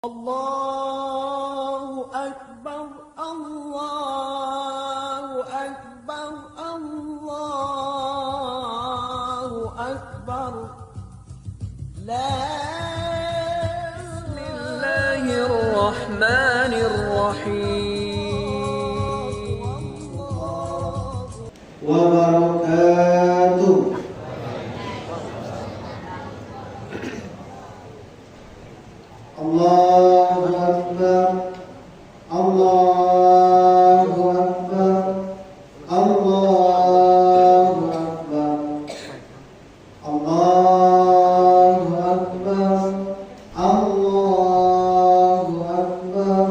Allahu Akbar, Allahu Akbar, Allahu Akbar. Bismillahirrahmanirrahim. Wa barakatuh. Allahu Akbar, Allahu Akbar, Allahu Akbar, Allahu Akbar, Allahu Akbar,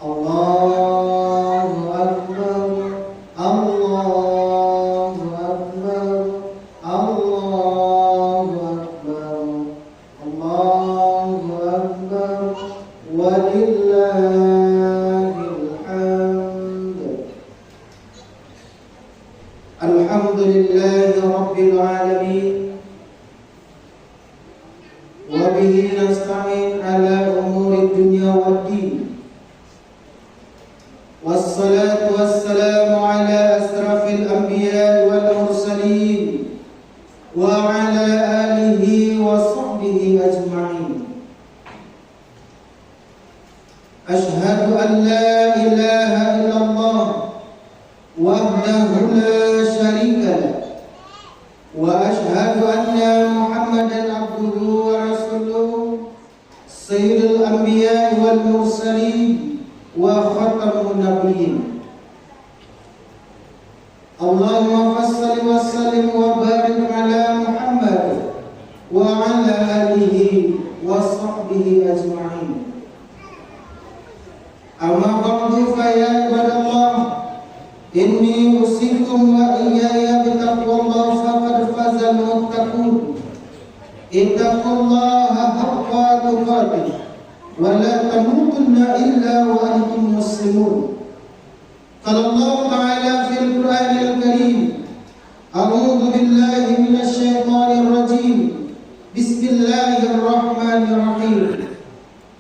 Allahu Akbar, Allahu Akbar, Allahu Akbar, Allahu Akbar, walillahil hamd. Alhamdulillahi rabbil alamin, wa bihi nasta'in ala umuri dunya waddin. Wassalatu wassalamu ala asrafil anbiya wal mursalin wa ala alihi wa sahbihi ajma'in. Ashhadu an la ilaha illallah wahdahu la syarika lah, wa ashhadu anna Muhammadan abduhu wa rasuluh, sayyidul anbiya wal mursalin wa khatamun nabiyyin. Allahumma fassalli wa sallim wa barik ala Muhammad wa ala alihi wa sahbihi ajma'in. Amma ba'du, fa ya ibadallah, inni usikum wa iyaya bitaqwallah, faqad fazal muttaqun. Ittaqullaha haqqa tuqatih wa la tamutunna illa wa antum muslimun. Qala Allah Ta'ala fil Qur'anil Karim, a'udzu billahi minasy syaithanir rajim. Bismillahirrahmanirrahim.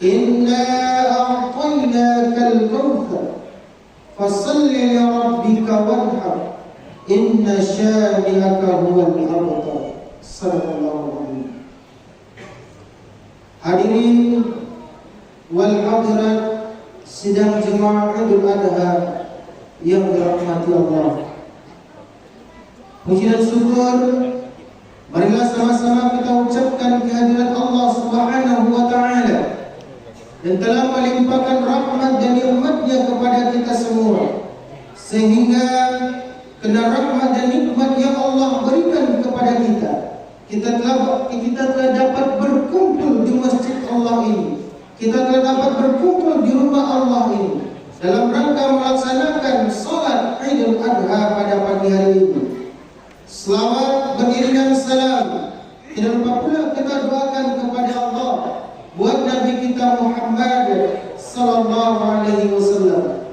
Inna a'tainakal kautsar fashalli li rabbika wanhar inna syani'aka huwal abtar. Sallallahu alaihi. Hadirin wal hadirat sidang jemaah Idul Adha yang dirahmati Allah, puji dan syukur marilah sama-sama kita ucapkan kehadiran Allah Subhanahu wa Ta'ala dan telah melimpahkan rahmat dan nikmat-Nya kepada kita semua, sehingga karena rahmat dan nikmat yang Allah berikan kepada kita telah dapat berkumpul di masjid Allah ini. Kita telah dapat berkumpul di rumah Allah ini dalam rangka melaksanakan salat Idul Adha pada pagi hari ini. Selawat beriringan salam tidak lupa pula kita doakan kepada Allah buat Nabi kita Muhammad sallallahu alaihi wasallam.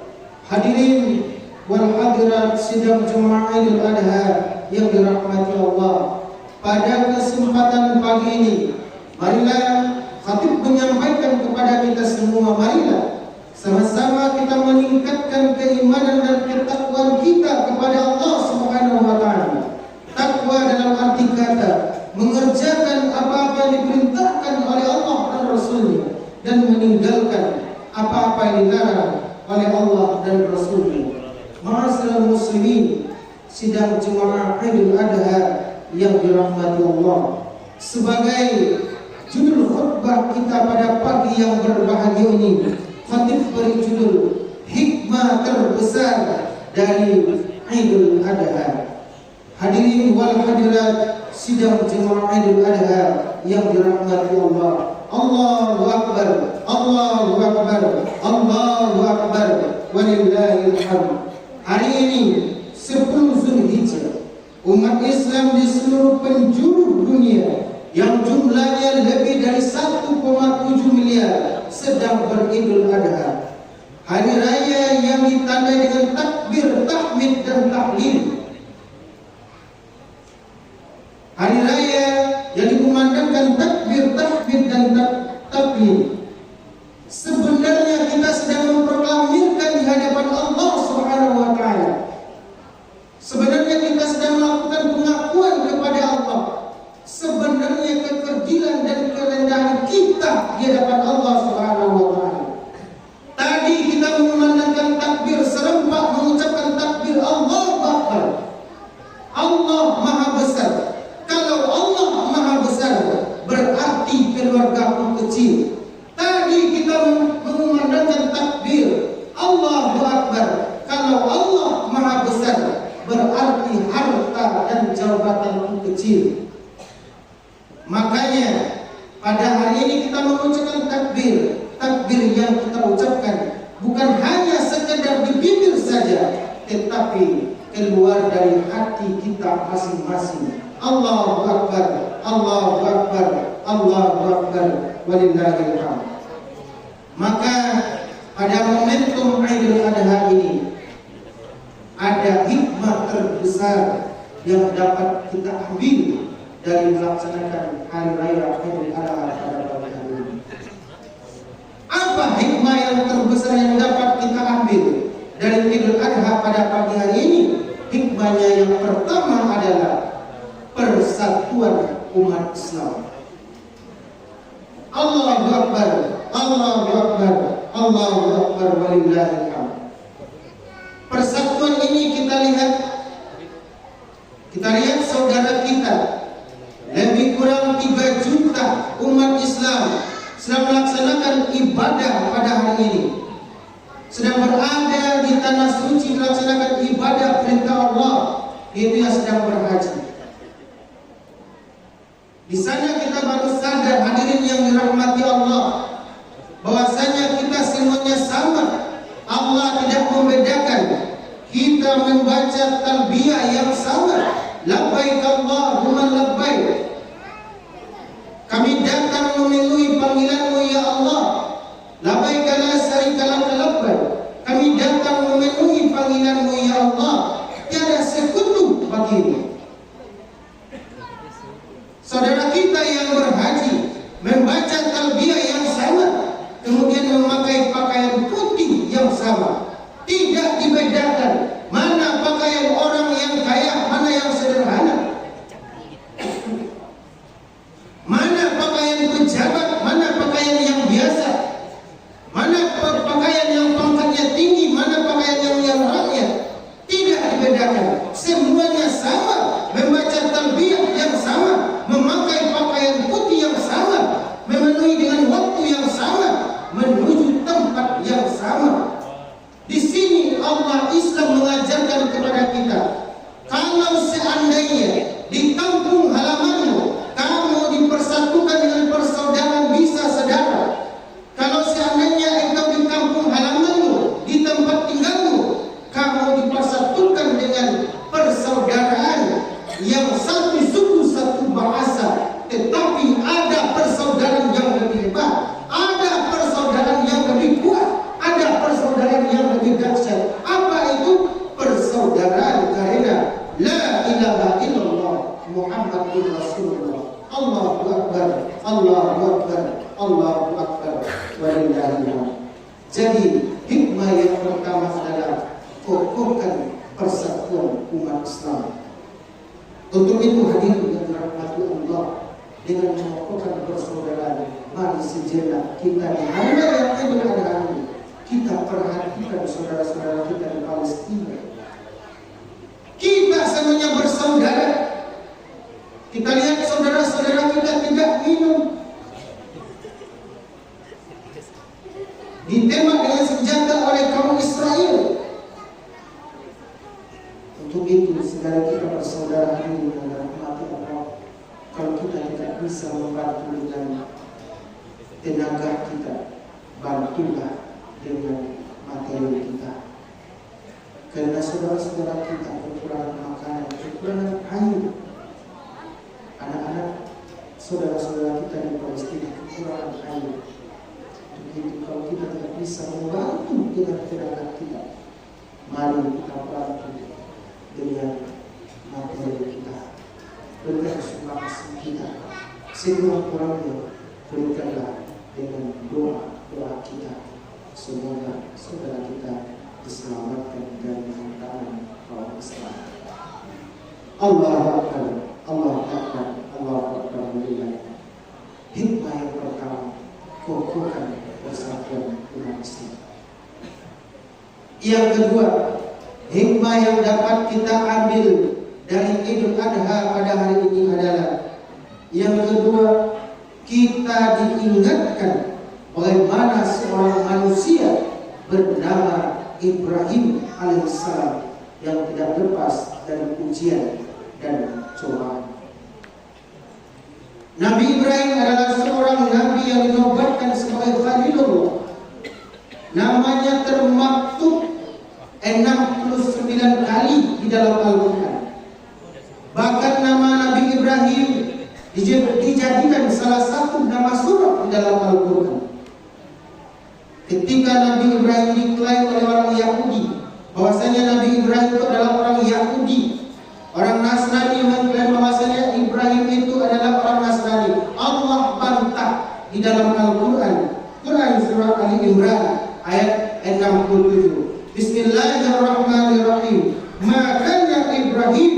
Hadirin wal hadirat sidang jemaah Idul Adha yang dirahmati Allah, pada kesempatan pagi ini marilah khatib menyampaikan kepada kita semua, marilah sama-sama kita meningkatkan keimanan dan ketakwaan kita kepada Allah Subhanahu wa Ta'ala. Takwa dalam arti kata mengerjakan apa-apa yang diperintahkan oleh Allah dan Rasulnya, dan meninggalkan apa-apa yang dilarang oleh Allah dan Rasulnya. Ma'asyiral muslimin, sidang jemaah Idul Adha yang dirahmati Allah, sebagai judul khutbah kita pada pagi yang berbahagia ini, khatib beri judul hikmah terbesar dari Idul Adha. Hadirin wal hadirat sidang jemaah Idul Adha yang dirahmati Allah, Allahu Akbar, Allahu Akbar, Allahu Akbar, walillahil hamd. Hari ini 10 Zulhijjah, umat Islam di seluruh penjuru dunia yang jumlahnya lebih dari 1,7 miliar sedang beridul adha. Hari raya yang ditandai dengan takbir, tahmid dan tahlil. Hari raya yang dikumandangkan mengucapkan takbir, tahmid dan takbir, sebenarnya kita sedang memproklamirkan di hadapan Allah Subhanahu wa taala. Sebenarnya kita sedang melakukan pengakuan kepada Allah. Sebenarnya kekerdilan dan kerendahan kita di hadapan Allah Subhanahu wa taala. Tadi kita mengumandangkan takbir serempak, mengucapkan takbir Allahu Akbar. Allah Maha Besar. Kalau Allah Maha Besar, berarti keluargaku kecil. Tadi kita mengumandangkan takbir Allahu Akbar. Kalau Allah Maha Besar, berarti harta dan jabatanku kecil. Makanya pada hari ini kita mengucapkan takbir. Takbir yang kita ucapkan bukan hanya sekedar di bibir saja, tetapi keluar dari hati kita masing-masing. Allahu Akbar, Allahu Akbar, Allahu Akbar, walillahil hamd. Maka pada momentum Idul Adha ini ada hikmah terbesar yang dapat kita ambil dari melaksanakan hari raya Idul Adha pada pagi hari ini. Apa hikmah yang terbesar yang dapat kita ambil dari Idul Adha pada pagi hari ini? Hikmahnya yang pertama adalah persatuan umat Islam. Allahu Akbar, Allahu Akbar, Allahu Akbar, walillahil hamd. Persatuan ini kita lihat saudara kita, lebih kurang 3 juta umat Islam sedang melaksanakan ibadah pada hari ini, sedang berada di tanah suci melaksanakan ibadah perintah Allah, yaitu yang sedang berhaji. Di sana kita baru sadar, hadirin yang dirahmati Allah, bahwasanya kita semuanya sama. Allah tidak membedakan. Kita membaca talbiyah yang sama, labbaik Allahumma labbaik. Kami datang memenuhi panggilan-Mu ya Allah. Labbaik la syarika laka labbaik. Kami datang memenuhi panggilan-Mu ya Allah. Tiada sekutu bagimu. Saudara kita yang berhaji membaca talbiyah yang sama, kemudian memakai pakaian putih yang sama. Tidak dibedakan mana pakaian orang yang kaya, mana yang sederhana, mana pakaian pejabat, mana pakaian yang biasa, mana pakaian yang pangkatnya tinggi, mana pakaian yang rakyat. Tidak dibedakan, semuanya sama, membaca talbiyah yang sama, memakai pakaian putih yang sama, memenuhi dengan waktu yang sama, menuju tempat yang sama. Di sini Allah Islam mengajarkan kepada kita, kalau seandainya di kampung halamanmu kamu dipersatukan dengan persaudaraan bisa saudara, kalau seandainya engkau di kampung halamanmu, di tempat tinggalmu, kamu dipersatukan dengan persaudaraan yang satu suku satu bahasa, tetapi ada persaudaraan yang lebih hebat, ada persaudaraan yang lebih kuat, ada persaudaraan yang lebih dahsyat. Apa itu? Persaudaraan karena la ilaha illallah Muhammadur Rasulullah. Allahu Akbar, Allahu Akbar, Allahu Akbar, walillahil hamd. Jadi hikmah yang pertama adalah kokohkan persatuan umat Islam. Untuk itu hadirin yang dirahmati Allah, dengan mengokohkan persaudaraan, mari sejenak kita di hari raya Idul Adha ini kita perhatikan saudara-saudara kita di Palestina. Kita semuanya bersaudara. Kita lihat saudara-saudara kita tidak minum, ditembak dengan senjata oleh kaum Israel. Untuk itu segala kita bersaudara ini dengan rahmat Allah. Kalau kita tidak bisa membantu dengan tenaga kita, bantulah dengan materi kita. Karena saudara-saudara kita kekurangan makanan, kekurangan air. Anak-anak saudara-saudara kita di Palestina kekurangan air. Untuk itu kalau kita tidak bisa membantu dengan tenaga kita, mari kita bantu dengan materi kita, berikan sumbangsi kita sekurang-kurangnya berikanlah dengan doa kita. Semoga saudara kita diselamatkan dari hantaran kaum Islam. Allahu Akbar, Allahu Akbar, Allahu Akbar. Hikmah yang pertama, kokohkan persatuan umat Islam. Yang kedua, hikmah yang dapat kita ambil dari Idul Adha pada hari ini adalah, yang kedua, kita diingatkan bagaimana seorang manusia bernama Ibrahim alaihissalam yang tidak lepas dari ujian dan cobaan. Nabi Ibrahim adalah seorang nabi yang dinobatkan sebagai Khalilullah. Namanya termaktub 69 kali di dalam Al-Quran. Bahkan nama Nabi Ibrahim dijadikan salah satu nama surat di dalam Al-Quran. Ketika Nabi Ibrahim diklaim oleh orang Yahudi bahwasanya Nabi Ibrahim itu adalah orang Yahudi, orang Nasrani mengklaim bahwasanya Ibrahim itu adalah orang Nasrani, Allah bantah di dalam Al-Quran. Quran surah Ali Imran ayat 67. Bismillahirrahmanirrahim. Maka Ibrahim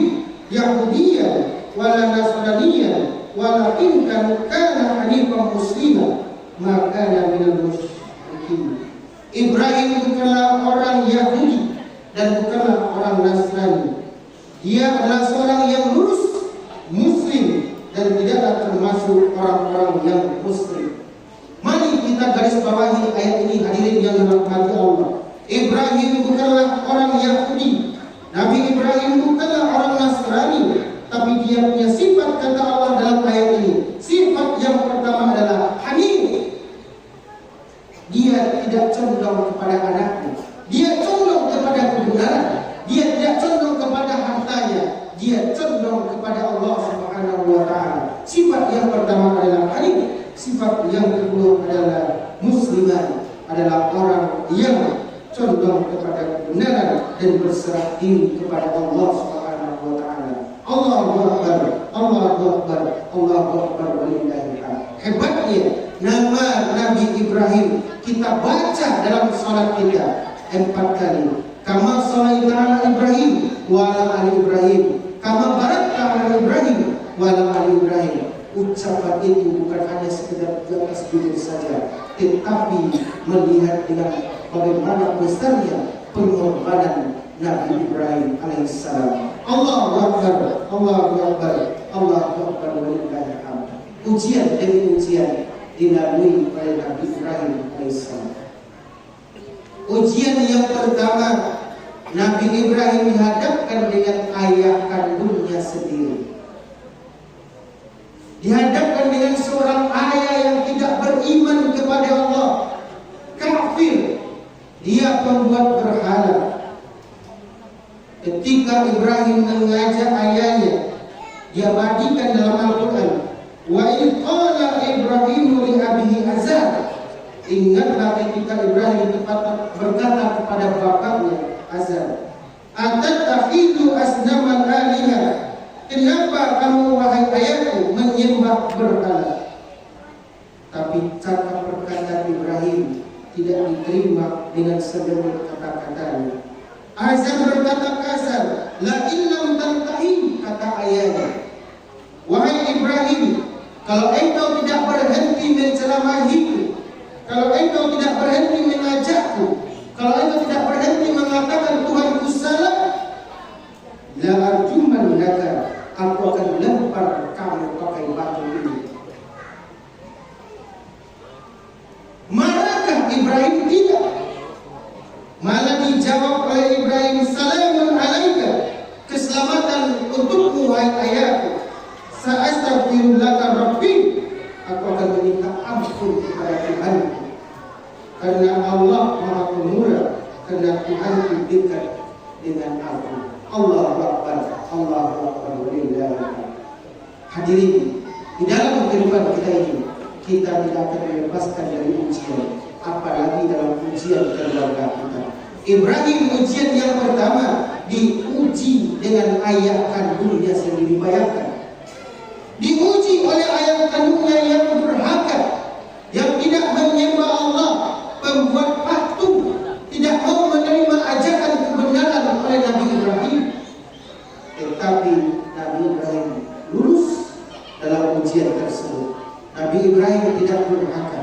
Yahudiyan wala Nasraniyan walakin kana hanifan musliman ma kana minal musyrikin. Ibrahim bukanlah orang Yahudi dan bukanlah orang Nasrani. Dia adalah seorang yang lurus Muslim dan tidaklah termasuk orang-orang yang musyrik. Mari kita garis bawahi ayat ini, hadirin yang dirahmati Allah. Ibrahim bukanlah orang Yahudi, Nabi Ibrahim bukanlah orang Nasrani, tapi dia punya sifat, kata Allah dalam ayat ini. Sifat yang pertama adalah hanif. Dia tidak condong kepada anaknya, dia condong kepada kebenaran, dia tidak condong kepada hartanya, dia condong kepada Allah Subhanahu wa Ta'ala. Sifat yang pertama adalah hanif. Sifat yang kedua adalah musliman, adalah orang yang condong kepada kebenaran dan berserah diri kepada Allah Subhanahu wa Ta'ala. Allahu Akbar, Allahu Akbar, Allahu Akbar, walillahil hamd. Hebatnya nama Nabi Ibrahim kita baca dalam salat kita 4 kali. Kama shalaita ala Ibrahim wa ala ali Ibrahim, kama barakta ala Ibrahim wa ala ali Ibrahim. Ucapan itu bukan hanya sekedar di atas bibir saja, tetapi melihat dengan bagaimana besarnya pengorbanan Nabi Ibrahim alaihissalam. Allahu Akbar, Allahu Akbar, Allahu Akbar, walillahil hamd. Ujian demi ujian dilalui oleh Nabi Ibrahim alaihissalam. Ujian yang pertama, Nabi Ibrahim dihadapkan dengan ayah kandungnya sendiri. Dihadapkan dengan seorang ayah yang tidak beriman kepada Allah, kafir, dia pembuat berhala. Ketika Ibrahim mengajak ayahnya, dia badikan dalam Al-Quran, wa idh qala Ibrahim li abihi Azar. Ingatlah ketika Ibrahim berkata kepada bapaknya Azar, atatakhidu asnaman alihah, kenapa kamu wahai ayahku menyembah berhala? Tapi cara perkataan Ibrahim tidak diterima dengan segenap kata-katanya. Azar berkata kasar, la illam tantahi, kata ayahnya, wahai Ibrahim, kalau engkau tidak berhenti menceramahiku, kalau engkau tidak berhenti mengajakku, kalau engkau tidak berhenti mengatakan Tuhanku salah, la arjuman laka, aku akan lempar kamu pakai batu ini. Marahkah Ibrahim? Tidak. Malah dijawab oleh Ibrahim, salamun alaika, keselamatan untukmu wahai ayahku. Sa'astaghfiru laka rabbi, aku akan meminta ampun kepada Tuhanku, karena Allah Maha Pemurah, karena Tuhanku dekat dengan aku. Allahu Akbar, Allahu Akbar, walillahil hamd. Hadirin, di dalam kehidupan kita ini, kita tidak akan dilepaskan dari ujian, apalagi dalam ujian keluarga kita. Ibrahim ujian yang pertama diuji dengan ayah kandungnya sendiri. Bayangkan, diuji oleh ayah kandungnya yang durhaka, yang tidak menyembah Allah, pembuat patung, tidak mau menerima ajakan kebenaran oleh Nabi Ibrahim. Tetapi Nabi Ibrahim lulus dalam ujian tersebut. Nabi Ibrahim tidak durhaka.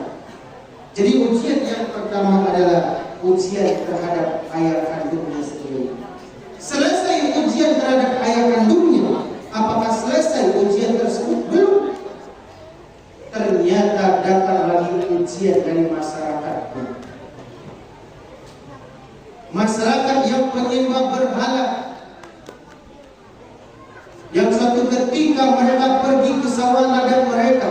Jadi ujian yang pertama adalah ujian terhadap ayah kandungnya sendiri. Selesai ujian terhadap ayah kandungnya, apakah selesai ujian tersebut? Belum. Ternyata datang lagi ujian dari masyarakat. Masyarakat yang menyembah berhala, yang suatu ketika mereka pergi ke sawah ladang mereka,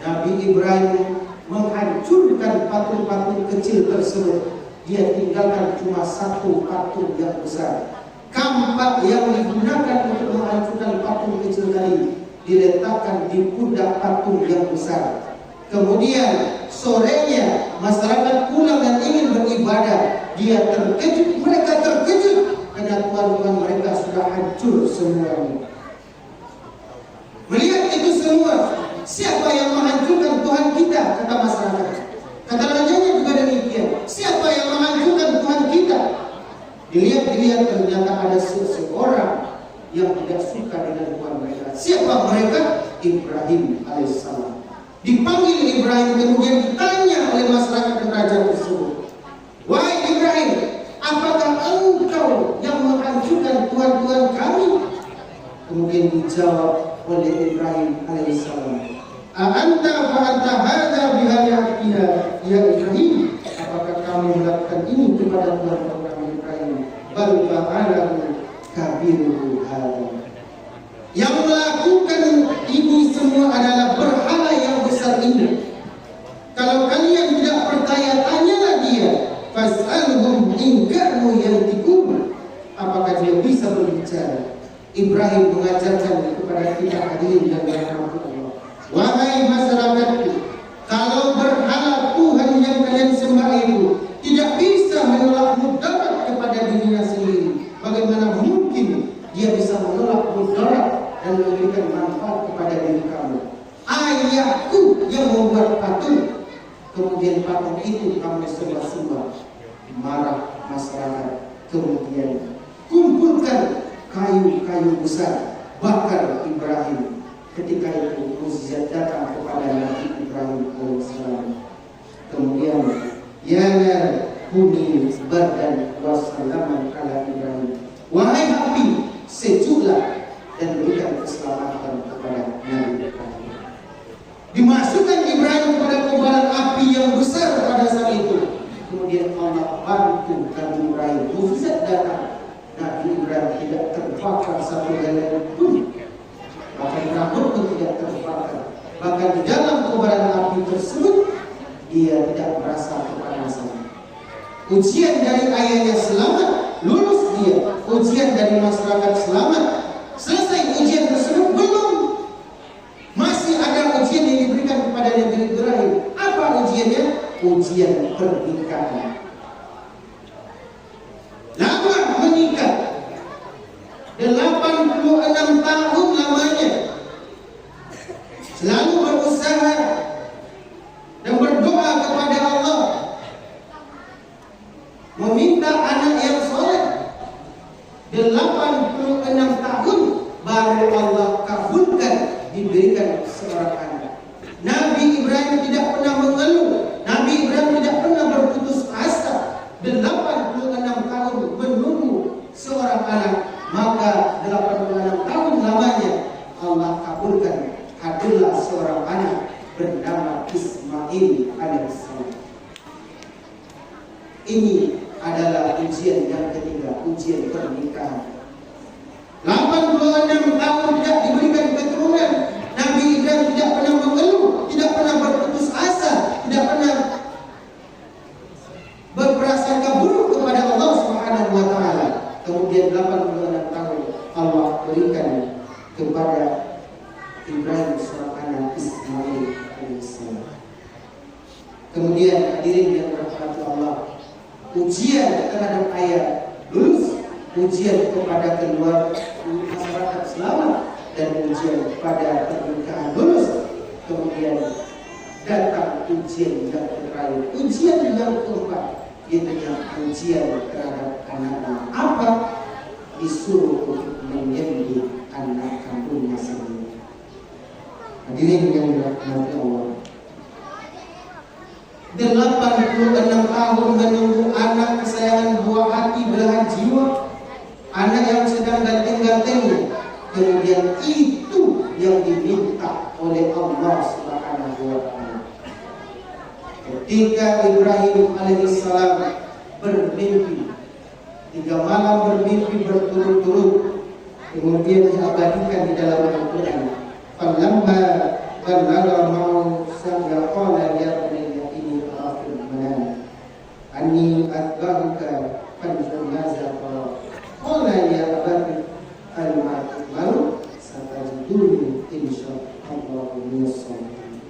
Nabi Ibrahim menghancurkan patung-patung kecil tersebut. Dia tinggalkan cuma satu patung yang besar. Kampak yang digunakan untuk menghancurkan patung kecil tadi diletakkan di pundak patung yang besar. Kemudian sorenya masyarakat pulang dan ingin beribadah. Dia terkejut, mereka terkejut karena Tuhan-Tuhan mereka sudah hancur semuanya. Melihat itu semua, siapa yang menghancurkan Tuhan kita? Kata masyarakat. Kata rajanya juga demikian. Siapa yang menghancurkan Tuhan kita? Dilihat-lihat ternyata ada seseorang yang tidak suka dengan Tuhan mereka. Siapa mereka? Ibrahim alaihissalam. Dipanggil Ibrahim, kemudian ditanya oleh masyarakat kerajaan tersebut, wahai Ibrahim, apakah engkau yang menghancurkan Tuhan-Tuhan kami? Kemudian dijawab oleh Ibrahim alaihissalam, a'anta fa'anta hadza bihaliyatina ya Ibrahim, apakah kamu melakukan ini kepada Tuhan kami Ibrahim? Bal fa'alahu kabiruhu hadza. Yang melakukan ini semua adalah berhala yang besar ini. Kalau kalian tidak percaya, tanyalah dia. Fas'alhum in kanu yantiqun. Apakah dia bisa berbicara? Ibrahim mengajarkan kepada kita hadirin dan rahmatullah. Wahai masyarakatku, kalau berhala Tuhan yang kalian sembah itu tidak bisa menolak mudarat kepada dirinya sendiri, bagaimana mungkin dia bisa menolak mudarat dan memberikan manfaat kepada diri kamu? Ayahku yang membuat patung, kemudian patung itu kamu sembah-sembah. Marah masyarakat, kemudian kumpulkan kayu-kayu besar, bakar Ibrahim. Ketika itu mukjizat datang kepada Nabi Ibrahim alaihissalam. Kemudian ya kuni bardan wassalaman ala Ibrahim. Wahai api, sejuklah dan berikan keselamatan kepada Nabi Ibrahim. Dimasukkan Ibrahim kepada kobaran api yang besar pada saat itu. Kemudian Allah bantu Nabi Ibrahim. Mukjizat datang. Nabi Ibrahim tidak terbakar satu helai pun. Bahkan rambut pun tidak terbakar. Bahkan di dalam kobaran api tersebut dia tidak merasa kepanasan. Ujian dari ayahnya selamat, lulus dia. Ujian dari masyarakat selamat, selesai ujian tersebut. Belum, masih ada ujian yang diberikan kepada Nabi Ibrahim. Apa ujiannya? Ujian pernikahan. Lama menikah, 86 tahun lamanya, selalu berusaha dan berdoa kepada Allah, meminta anak yang soleh. 86 tahun baru Allah kabulkan, diberikan seorang anak. Nabi Ibrahim tidak pernah mengeluh. Nabi Ibrahim tidak pernah berputus asa. 86 tahun menunggu seorang anak. Maka 86 tahun lamanya Allah kabulkan, hadirlah seorang anak bernama Ismail alaihissalam. Ini adalah ujian yang ketiga, ujian pernikahan. 86 tahun tidak diberikan keturunan. Nabi Ibrahim tidak pernah mengeluh, tidak pernah berputus asa, tidak pernah berprasangka buruk kepada Allah Subhanahu wa taala. Kemudian 86 tahun Allah berikan kepada Ibrahim seorang anak Ismail alaihissalam. Kemudian hadirin yang dirahmati Allah, ujian terhadap ayah lulus, ujian kepada keluarga masyarakat selamat, dan ujian pada pernikahan lulus, kemudian datang ujian yang terakhir, ujian yang keempat, yaitu ujian terhadap anaknya. Apa? Disuruh untuk menyembelih anak kandungnya sendiri. Hadirin yang dirahmati Allah, 86 tahun menunggu anak kesayangan buah hati belahan jiwa, anak yang sedang ganteng-gantengnya, kemudian itu yang diminta oleh Allah Subhanahu wa Ta'ala. Ketika Ibrahim alaihissalam bermimpi 3 malam bermimpi berturut-turut, kemudian diabadikan di dalam Al-Quran. Falamma balagha ma'ahu sa'ya qala ya bunayya inni ara fil manam anni atba'uka fanzur madza tara qala ya abati al-ma ta'malu satajiduni insyaallah minas sabirin.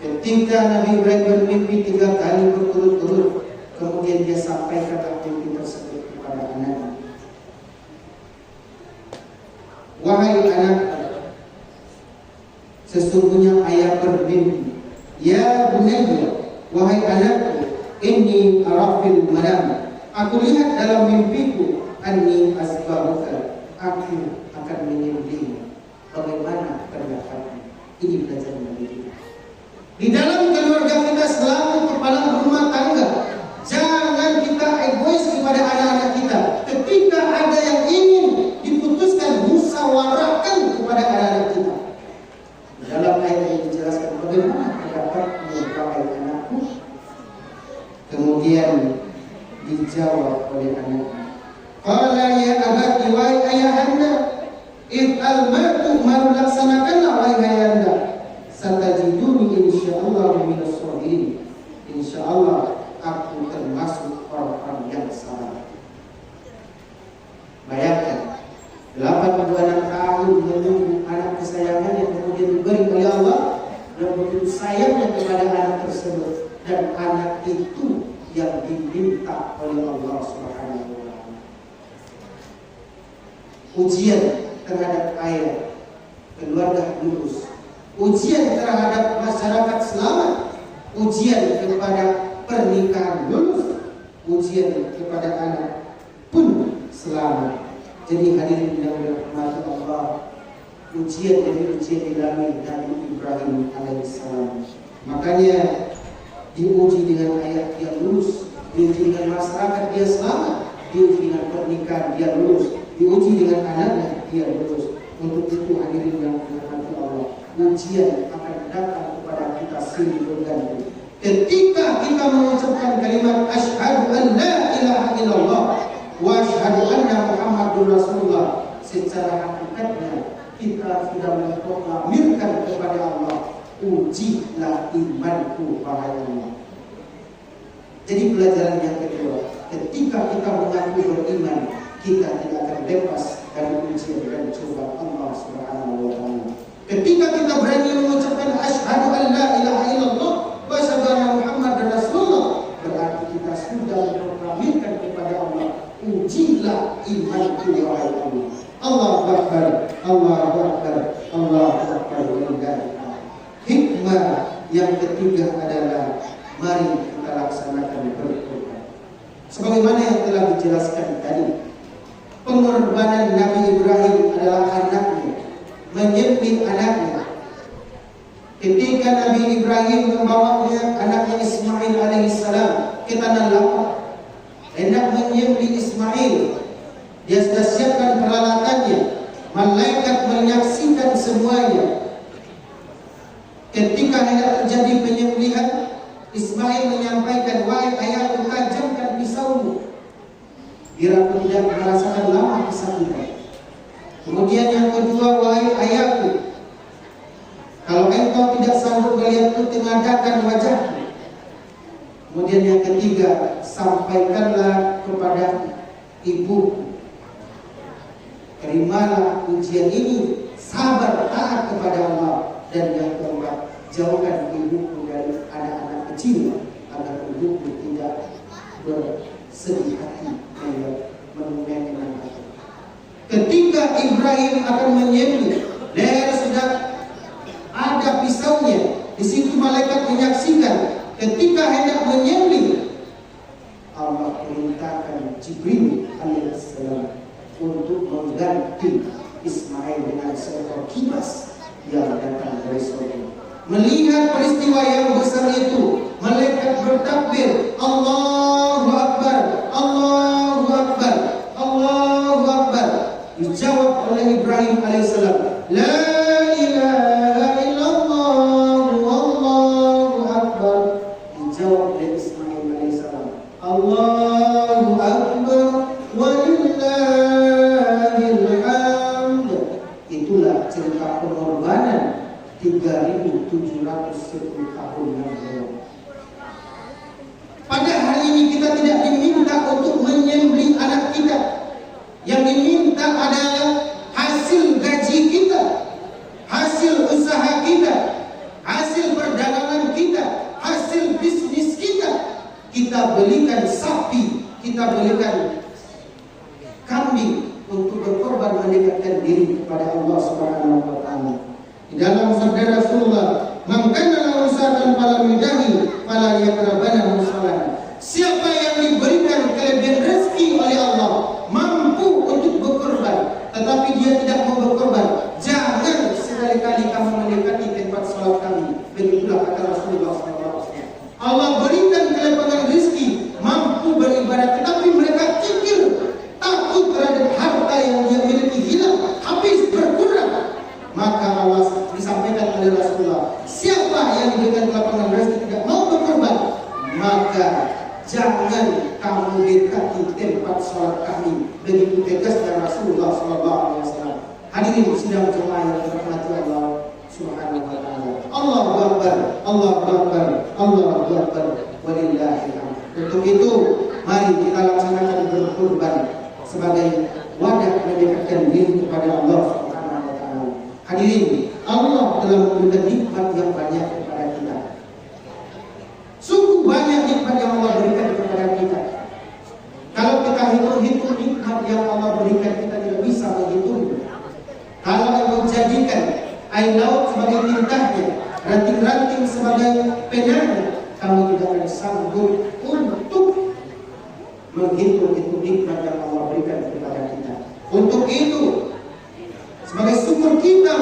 Ketika Nabi Ibrahim bermimpi 3 kali berturut-turut, kemudian dia sampaikan mimpi tersebut kepada anaknya. Wahai anak, sesungguhnya ayah bermimpi. Ya bunayya, wahai anakku, inni arafil manam, aku lihat dalam mimpiku, anni asbahuka, aku akan menyembelihmu. Bagaimana pendapatmu? Ini belajar Nabi kita. Di dalam keluarga kita selalu kepala rumah tangga, jangan kita egois kepada anak-anak kita. Ketika ada yang ingin diputuskan, musyawarahkan kepada anak-anak kita. Dalam ayat ini dijelaskan bagaimana pendapatmu wahai anakku. Kemudian dijawab oleh anaknya. Qala ya abati, wahai ayahanda, if'al ma tu'maru, laksanakanlah wahai ayahanda. Satajiduni insyaallah minas sabirin. Insyaallah aku termasuk orang-orang yang sabar. Bayangkan 86 tahun menunggu anak kesayangan yang kemudian diberi oleh Allah, dan begitu sayangnya kepada anak tersebut, dan anak itu yang diminta oleh Allah Subhanahu wa Ta'ala. Ujian terhadap ayah, keluarga lulus, ujian terhadap masyarakat selamat, ujian kepada pernikahan lulus, ujian kepada anak pun selamat. Jadi hadirin yang dirahmati Allah, ujian dari ujian dialami Nabi Ibrahim alaihissalam. Makanya diuji dengan ayah dia lulus, diuji dengan masyarakat dia selamat, diuji dengan pernikahan dia lulus, diuji dengan anaknya dia lulus. Untuk itu hadirin yang dirahmati Allah, ujian akan datang kepada kita silih berganti. Ketika kita mengucapkan kalimat asyhadu an la ilaha illallah wa asyhadu anna Muhammadur Rasulullah, secara hakikatnya kita sudah memproklamirkan kepada Allah, ujilah imanku wahai Allah. Jadi pelajaran yang kedua, ketika kita mengaku beriman, kita tidak akan lepas dari ujian dan cobaan Allah Subhanahu wa Ta'ala. Ketika kita berani mengucapkan asyhadu an la ilaha illallah wa asyhadu anna Muhammadar Rasulullah, berarti kita sudah memproklamirkan kepada Allah, ujilah imanku wahai Allah. Allahu Akbar, Allahu Akbar, Allahu Akbar. Hikmah yang ketiga adalah mari kita laksanakan bertobat. Sebagaimana yang telah dijelaskan tadi, pengorbanan Nabi Ibrahim adalah anaknya, menyembelih anaknya. Ketika Nabi Ibrahim membawanya anaknya Ismail alaihissalam ke tanah lapang, hendak menyembelih Ismail, dia sudah siapkan peralatannya, malaikat menyaksikan semuanya. Ketika hendak terjadi penyembelihan, Ismail menyampaikan, wahai ayahku, tajamkan pisaumu, biar aku tidak merasakan lama kesakitan. Kemudian yang kedua, wahai ayahku, kalau engkau tidak sanggup melihatku, tengadahkan wajahku. Kemudian yang ketiga, sampaikanlah kepada ibuku, terimalah ujian ini, sabar taat kepada Allah. Dan yang keempat, jauhkan ibuku dari anak-anak kecil, agar ibuku tidak bersedih hati melihat mengenang hati. Ketika Ibrahim Ibrahim akan menyembelih, leher sudah ada pisaunya. Di situ malaikat menyaksikan ketika hendak menyembelih, Allah perintahkan Jibril alaihissalam untuk mengganti Ismail dengan seekor kibas yang datang dari surga. Melihat peristiwa yang besar itu, malaikat bertakbir, Allahu Akbar, Allahu Akbar, Allahu Akbar. Dijawab oleh Ibrahim alaihissalam, La ilaha illallah, Allahu Akbar. Dijawab oleh Ismail alaihissalam, Allahu Akbar, walillahil hamd. Itulah cerita pengorbanan 3.710 tahun yang lalu. Pada hari ini kita tidak diminta untuk menyembelih anak kita. Yang diminta adalah hasil gaji kita, hasil usaha kita, hasil perdagangan kita, hasil bisnis kita. Kita belikan sapi, kita belikan kambing untuk berkorban mendekatkan diri kepada Allah Subhanahu wa taala. Di dalam sabda Rasulullah, "Man kana lahu sa'atan fala yudahi fala yaqrabana musallana." Siapa yang diberikan kelebihan rezeki oleh Allah, mampu untuk berkorban, tetapi dia tidak mau berkorban, jangan sekali-kali kamu mendekati tempat salat kami. Begitulah kata Rasulullah SAW. Allah berikan kelebihan rezeki, mampu beribadat, tetapi mereka kikir, takut terhadap harta yang dia miliki hilang, habis, berkurang. Maka Allah disampaikan oleh Rasulullah, siapa yang diberikan lapangan rezeki tidak mau berkorban, maka jangan kamu dekati tempat sholat kami. Begitu tegas dari Rasulullah SAW. Hadirin sidang jemaah yang dirahmati Allah Subhanahu wa taala. Allahu Akbar, Allahu Akbar, Allahu Akbar, walillahil hamd. Untuk itu, mari kita laksanakan berkorban sebagai wadah mendekatkan diri kepada Allah Subhanahu wa taala. Hadirin, Allah telah memberikan nikmat yang banyak kepada kita. Sungguh banyak nikmat yang Allah berikan kepada kita. Kalau kita hitung-hitung nikmat yang Allah berikan, kita tidak bisa menghitung. Kalau yang menjadikan air laut sebagai tintanya, ranting-ranting sebagai penanya, kamu tidak akan sanggup untuk menghitung-hitung nikmat yang Allah berikan kepada kita. Untuk itu, sebagai syukur kita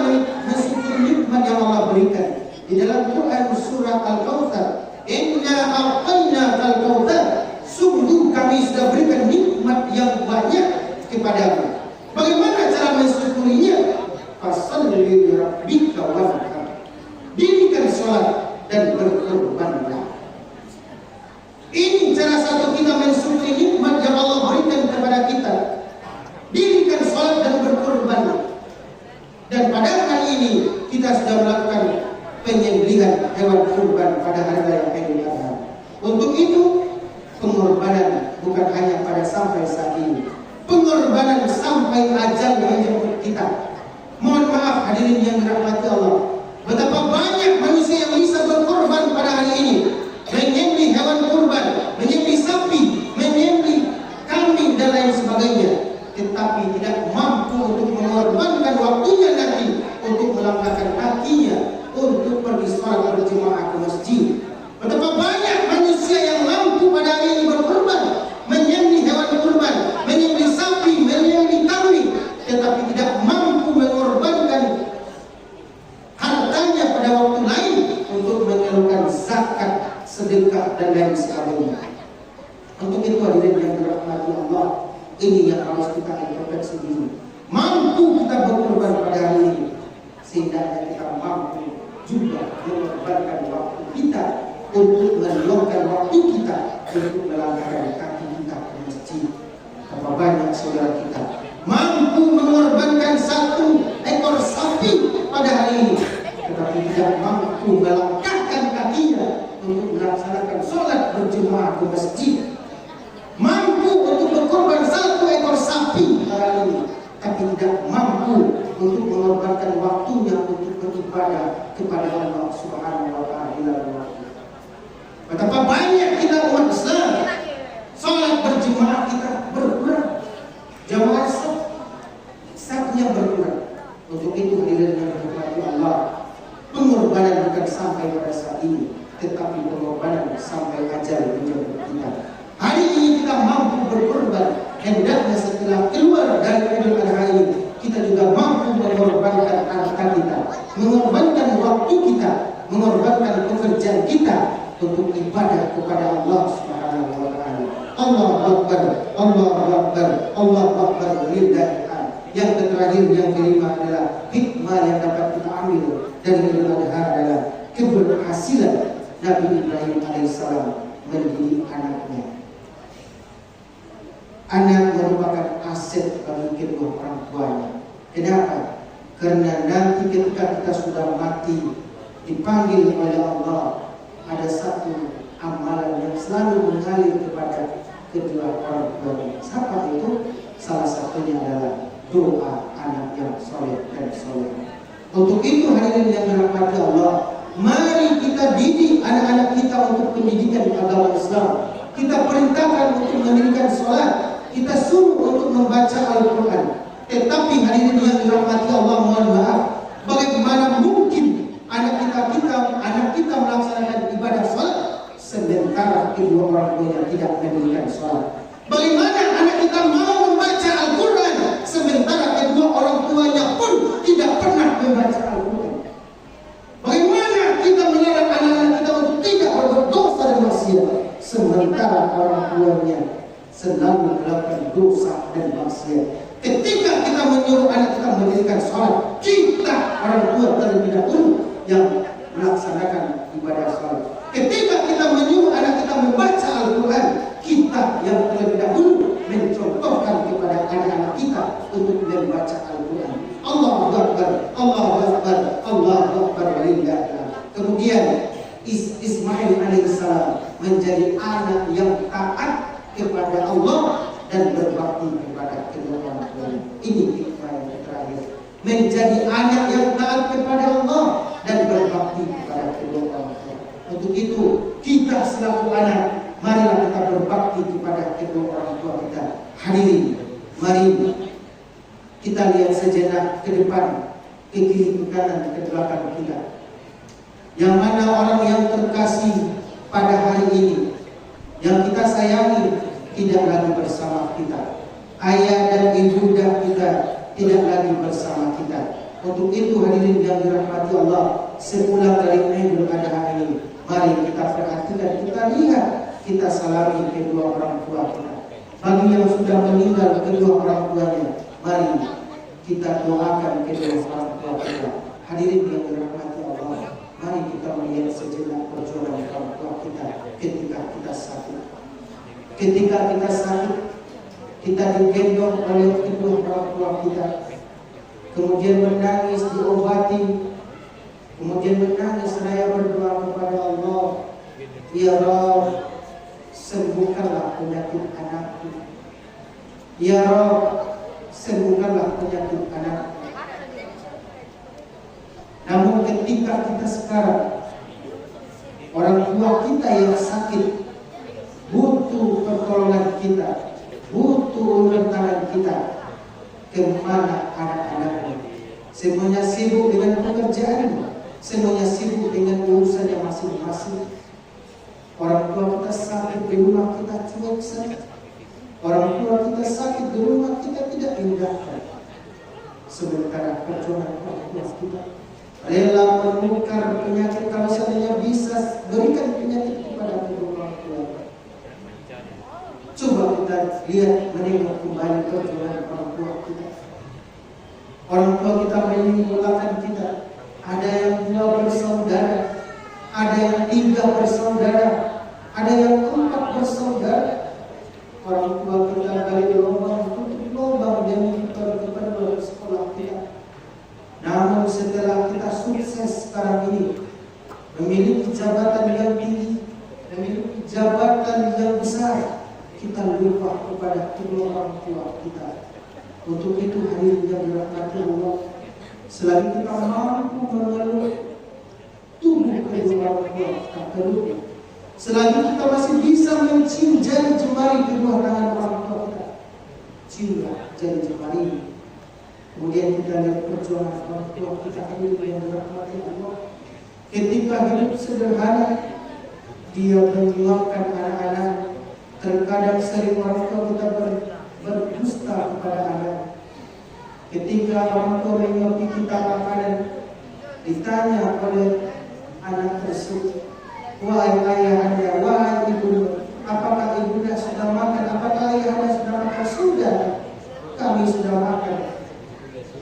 mensyukuri nikmat yang Allah berikan, di dalam Quran surah Al-Kautsar, Inna a'tayna al-kautsar, sungguh kami sudah berikan nikmat yang banyak kepadamu. Bagaimana cara mensyukurinya? Fasholli li rabbika wanhar. Dirikan salat dan berkorbanlah. Ini cara satu kita mensyukuri nikmat yang Allah berikan kepada kita. Dirikan salat dan berkorbanlah. Dan pada hari ini kita sudah melakukan penyembelihan hewan kurban pada hari raya Idul Adha. Untuk itu, pengorbanan bukan hanya pada sampai saat ini, pengorbanan sampai ajal menjemput kita. Mohon maaf hadirin yang dirahmati Allah, betapa banyak manusia yang bisa berkorban pada hari ini, menyembelih hewan kurban, menyembelih sapi, menyembelih kambing dan lain sebagainya, tetapi tidak mampu untuk mengorbankan waktunya nanti untuk melangkahkan kakinya untuk pergi sholat berjemaah ke masjid. Betapa banyak manusia yang mampu pada hari ini berkorban, menyembelih hewan kurban, menyembelih sapi, menyembelih kambing, tetapi tidak mampu mengorbankan hartanya pada waktu lain untuk menyalurkan zakat, sedekah dan lain sebagainya. Untuk itu hadirin yang dirahmati Allah, ini yang harus kita introspeksi diri. Mampu kita berkorban pada hari ini, sehingga kita mampu juga mengorbankan waktu kita untuk meluangkan waktu kita untuk melangkahkan kaki kita ke masjid. Berapa banyak saudara kita mampu mengorbankan 1 ekor sapi pada hari ini, tetapi tidak mampu melangkahkan kakinya untuk melaksanakan sholat berjemaah ke masjid. Mampu untuk berkorban 1 ekor sapi pada hari ini, tapi tidak mampu untuk mengorbankan waktunya untuk beribadah kepada Allah Subhanahu wa taala. Betapa banyak kita umat Islam, sholat berjemaah kita berkurang, jamaah safnya berkurang. tetapi pengorbanan sampai ajal menjemput kita. Hari ini kita mampu berkorban, hendaknya setelah keluar dari Idul Adha ini kita juga mampu mengorbankan harta kita, mengorbankan waktu kita, mengorbankan pekerjaan kita untuk ibadah kepada Allah Subhanahu wa taala. Allahu Akbar, Allahu Akbar, Allahu Akbar lillahi. Yang terakhir, yang kelima adalah hikmah yang dapat kita ambil dari Idul Adha adalah keberhasilan Nabi Ibrahim alaihissalam mendidik anaknya. Anak merupakan aset bagi kedua orang tuanya. Kenapa? Karena nanti ketika kita sudah mati, dipanggil oleh Allah, ada satu amalan yang selalu mengalir kepada kedua orang tuanya. Siapa itu? Salah satunya adalah doa anak yang soleh dan soleh. Untuk itu hadirin yang dirahmati Allah, mari kita didik anak-anak kita untuk pendidikan agama Islam. Kita perintahkan untuk mendirikan sholat, kita suruh untuk membaca Al-Quran. Tetapi hadirin yang dirahmati Allah, mohon maaf, bagaimana mungkin anak kita melaksanakan ibadah sholat sementara kedua orang tuanya tidak mendirikan sholat? Bagaimana anak kita mau membaca Al-Quran sementara kedua orang tuanya pun tidak pernah membaca Al-Quran? Bagaimana kita melarang anak-anak kita untuk tidak berbuat dosa dan maksiat sementara orang tuanya selalu melakukan dosa dan maksiat? Ketika kita menyuruh anak kita mendirikan sholat, kita orang tua terlebih dahulu yang melaksanakan ibadah sholat. Ketika kita menyuruh anak kita membaca Al-Quran, kita yang terlebih dahulu mencontohkan kepada anak-anak kita untuk membaca Al-Quran. Allahu Akbar, Allahu Akbar, Allahu Akbar walillah. Kemudian Ismail alaihissalam menjadi anak yang taat kepada Allah dan berbakti kepada kedua orang tuanya. Ini hikmah yang terakhir. Menjadi anak yang taat kepada Allah dan berbakti kepada kedua orang tua. Untuk itu kita selaku anak, marilah kita berbakti kepada kedua orang tua kita. Hadirin, mari kita lihat sejenak ke depan, ke kiri, ke kanan, ke belakang kita. Yang mana orang yang terkasih pada hari ini, yang kita sayangi, tidak lagi bersama kita. Ayah dan ibunda kita tidak lagi bersama kita. Untuk itu hadirin yang dirahmati Allah, sepulang dari Idul Adha ini, mari kita perhatikan, kita lihat, kita salami kedua orang tua kita. Bagi yang sudah meninggal kedua orang tuanya, mari kita doakan kedua orang tua kita. Hadirin yang dirahmati Allah, mari kita melihat sejenak perjuangan orang tua kita ketika kita sakit. Ketika kita sakit, kita digendong oleh kedua orang tua kita, kemudian menangis diobati, kemudian menangis seraya berdoa kepada Allah, ya Rabb, sembuhkanlah penyakit anakku. Ya Rabb, sembuhkanlah penyakit anakku. Namun ketika kita sekarang, orang tua kita yang sakit butuh pertolongan kita, butuh uluran tangan kita, kemana anak-anaknya? Semuanya sibuk dengan pekerjaan, semuanya sibuk dengan urusannya masing-masing. Orang tua kita sakit di rumah, kita cuek saja. Orang tua kita sakit di rumah, kita tidak indahkan. Sementara perjuangan orang tua kita rela menukar penyakit, kalau seandainya bisa berikan penyakit kepada kedua orang tua. Coba kita lihat, menengok kembali perjuangan orang tua kita. Orang tua kita menyekolahkan kita. Ada yang 2 bersaudara, ada yang 3 bersaudara, ada yang 4 bersaudara. Orang tua kita gali lubang tutup lubang demi kepada sekolah kita. Namun setelah kita sukses sekarang ini, memiliki jabatan yang tinggi, memiliki jabatan yang besar, kita lupa kepada kedua orang tua kita. Untuk itu hadirin yang dirahmati Allah, selagi kita mampu mengeluh tubuh kedua orang tua kita terluka, selagi kita masih bisa mencium jari jemari kedua tangan orang tua kita, ciumlah jari jemari. Kemudian kita lihat perjuangan orang tua kita, hadirin yang dirahmati Allah. Ketika hidup sederhana, dia menyuapkan anak-anak. Terkadang sering orang tua kita berdusta kepada anak. Ketika orang tua menyuapi kita makanan, ditanya oleh anak tersebut, wahai ayah anda, wahai ibu, apakah ibu sudah makan? Apakah ayah anda sudah makan? Sudah, kami sudah makan.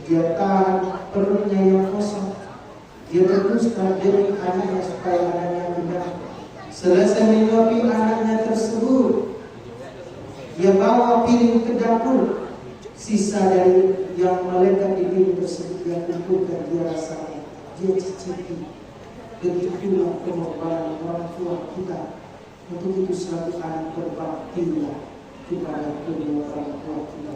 Dia tahan perutnya yang kosong. Dia berdusta demi anaknya supaya anaknya benar. Selesai menyuapi anaknya tersebut, dia bawa piring ke dapur. Sisa dari yang melekat di piring tersebut dia kumpulkan, dia rasakan, dia cicipi. Begitulah pengorbanan orang tua kita. Untuk itu selalu anak berbaktilah kepada kedua orang tua kita.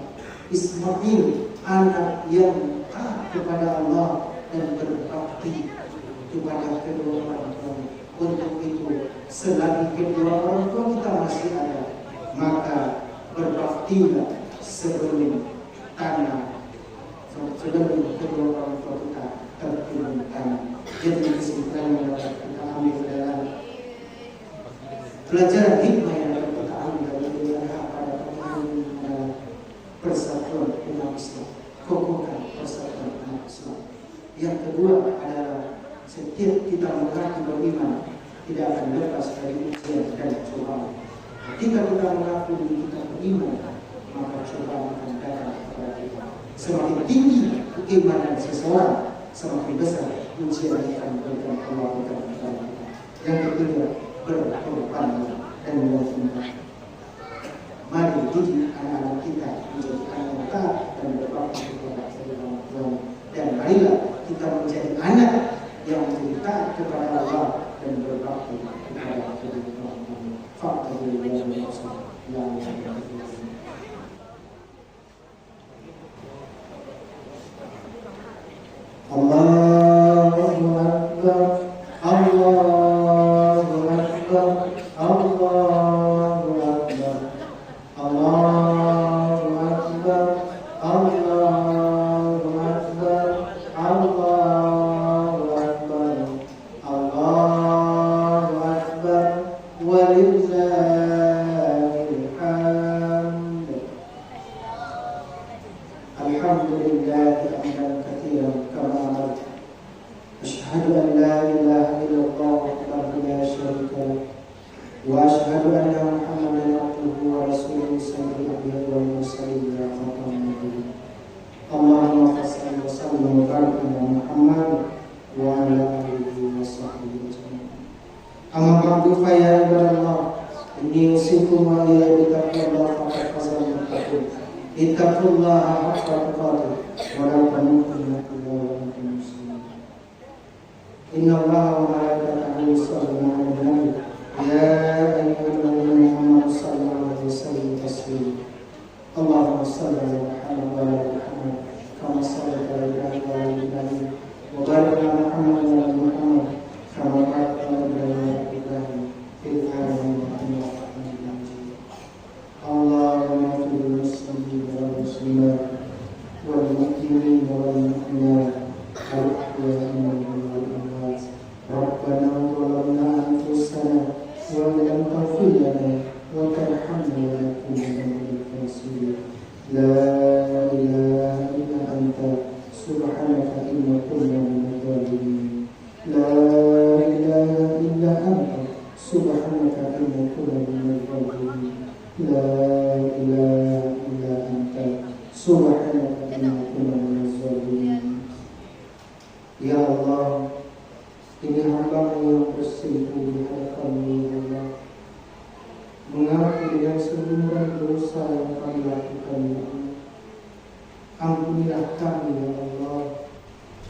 Ismail anak yang taat kepada Allah dan berbakti kepada kedua orang tua. Untuk itu selagi kedua orang tua kita masih ada, maka berbaktilah sebelum tanah, sebelum kedua orang tua kita tertimbun tanah. Jadi kesimpulan yang dapat kita ambil adalah pelajaran hikmah yang dapat kita ambil dari pada pertemuan persatuan umat Islam, kokohkan persatuan umat Islam. Yang kedua adalah setiap kita mengaku beriman tidak akan lepas dari ujian dan cobaan. Ketika kita mengaku kita beriman, maka cobaan akan datang kepada kita. Semakin tinggi keimanan seseorang, semakin besar ujian yang akan diberikan Allah kepada kita. Yang ketiga, berkorban dan meyakinkan. Mari didik anak-anak kita menjadi anak yang taat dan berbakti kepada orang tua. Dan marilah kita menjadi anak yang menjadi taat kepada Allah dan berbakti kepada kedua orang tua. Fakta yang Allahu Akbar, Allahu Akbar, Allahu Akbar, Allahu Akbar, Allahu Akbar, Allahu Akbar, Allahu Akbar, walillahil hamd. Alhamdulillah hamdan katsiran kama amara. Asyhadu an la ilaha illallah wahdahu la syarika lah. Wa asyhadu anna Muhammadan abduhu wa rasuluhu sayyidul anbiya'i wal mursalin wa khatamun nabiyyin. Allahumma shalli wa sallim wa barik ala Muhammad wa ala alihi wa sahbihi ajma'in. Amma ba'du fa ya ibadallah, inni usikum wa iyyakum bittaqwallahi faqad fazal muttaqun. Ittaqullaha haqqa tuqatih wa la tamutunna illa wa antum muslimun. Inna Allaha wa malaikatahu yusholluna 'alan nabi. Ya ayyuhalladzina amanu shallu 'alaihi wa sallimu taslima. Allahumma shalli 'ala Muhammad wa 'ala Muhammad kama shallaita 'ala Ibrahim wa 'ala Ibrahim wa barik 'ala Muhammad wa 'ala Muhammad kama barakta 'ala Ibrahim wa 'ala Ibrahim fil 'alamin innaka Hamidum Majid. Allahumma ighfir lil-muslimina wal muslimat wal mu'minina wal mu'minat wal ahya'i minhum wal amwat. Rabbana zalamna anfusana wa lam taghfir lana wa tarhamna lanakunanna minal khasirin. La ilaha illa anta subhanaka inna kunna minadh dhalimin. La ilaha illa anta subhanaka inna kunna minadh dhalimin. La ilaha illa anta subhanaka inna kunna minadh dhalimin. Ya Allah, ini hamba yang bersimpuh di hadapan-Mu, ya Allah. Mengaku dengan seluruh dosa yang kami lakukan, ya Allah. Ampunilah kami, ya Allah.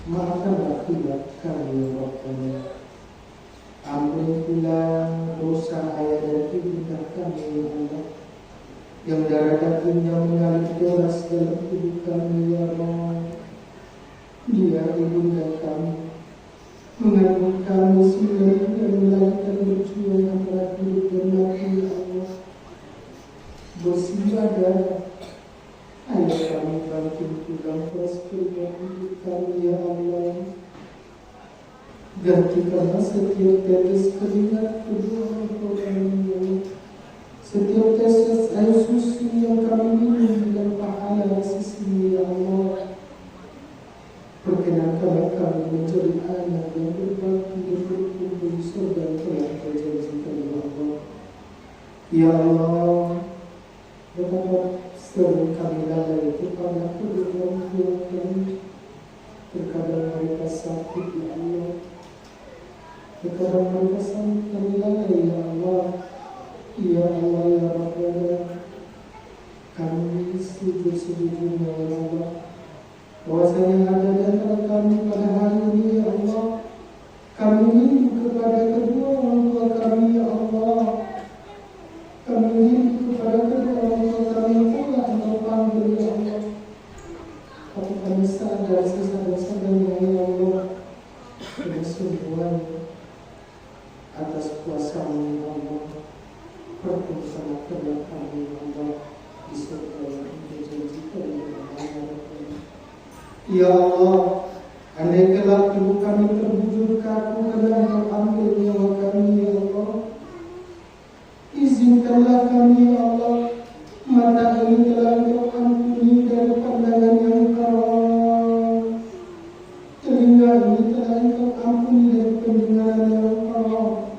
Maafkanlah khilaf kami, ya Rabbana. Ampunilah dosa ayah dan ibunda kami, ya Allah, yang darah dagingnya mengalir deras dalam tubuh kami, ya Allah. Dia ibunda kami, mengandung kami sembilan dan melahirkan berjuang antara hidup dan mati, ya Allah. Bersimbah darah, ayah kami bangkit tulang persekutuan hidup kami, ya Allah. Gantikanlah setiap tetes keringat kedua orang tua Ya Allah, betapa sering kami lalai kepada kedua kami. Terkadang mereka sakit, ya Allah. Terkadang mereka sakit, kami lalai, ya Allah. Ya Allah, ya Rabbana, kami sejujurnya, ya Allah, bahwasanya ada di antara kami pada hari ini, ya Allah, kami rindu kepada kedua orang tua kami, ya Allah. Kami rindu kepada kedua orang tua kami pula Engkau panggil, ya Allah. Tapi kami sadar sesadar-sadarnya, ya Allah, kesungguhan atas kuasa-Mu, ya Allah. Pertemuan kedua kami, ya Allah, di surga yang Engkau janjikan, ya Allah. Ya Allah, andai kelak ibu kami terbujur kaku karena Engkau ambil nyawa kami, ya Allah, izinkanlah kami, ya Allah, mata ini telah Engkau ampuni dari pandangan yang haram, telinga ini telah Engkau ampuni dari pendengaran yang haram,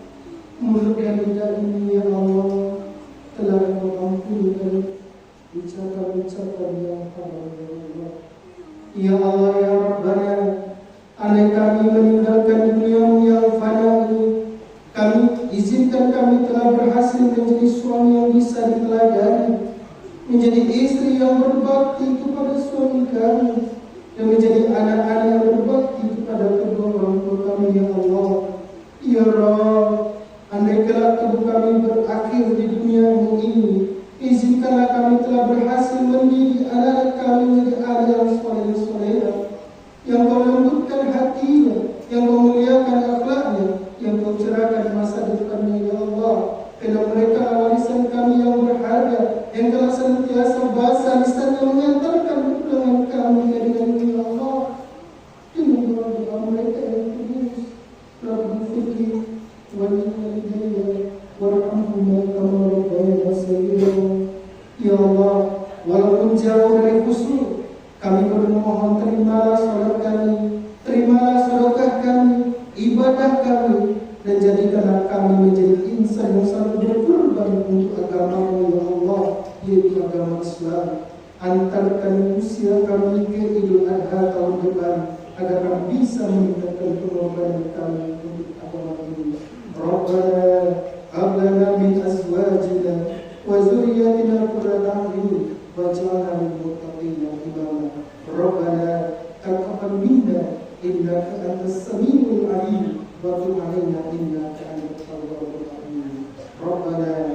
mulut dan lidah ini, ya Allah, telah Engkau ampuni dari ucapan-ucapan yang haram, ya Allah. Ya Allah, ya Rabbana, andai kami meninggalkan dunia yang fana ini, kami izinkan kami telah berhasil menjadi suami yang bisa diteladani, menjadi istri yang berbakti kepada suami kami, dan menjadi anak-anak yang berbakti kepada kedua orang tua kami, ya Allah. Ya Rabb, andai kelak hidup kami berakhir di dunia ini, izinkanlah kami telah berhasil mendidik anak-anak kami menjadi anak yang soleh-soleh, yang Kau lembutkan hatinya, yang Kau muliakan akhlaknya, yang Kau cerahkan masa depannya, ya Allah. Karena mereka warisan kami yang berharga, yang telah senantiasa basah lisannya mengantarkan pulangan kami ke negeri, ya Allah. Dengan doa-doa mereka yang tulus, Rabbi fikir walidayya warhamhuma kama rabbayani saghira. Ya Allah, walaupun jauh dari khusyuk, kami bermohon terimalah salat kami, terimalah sedekah kami, ibadah kami, dan jadikanlah kami menjadi insan yang selalu berkorban untuk agama-Mu, ya Allah, yaitu agama Islam. Antarkan usia kami ke Idul Adha tahun depan agar kami bisa meningkatkan pengorbanan kami untuk agama ini. Rabbana hab lana min azwajina wa dzurriyyatina qurrata a'yun waj'alna lil muttaqina imama. Rabbana taqabbal minna innaka antas samiul alim wa tub 'alaina innaka antat tawwabur rahim. Rabbana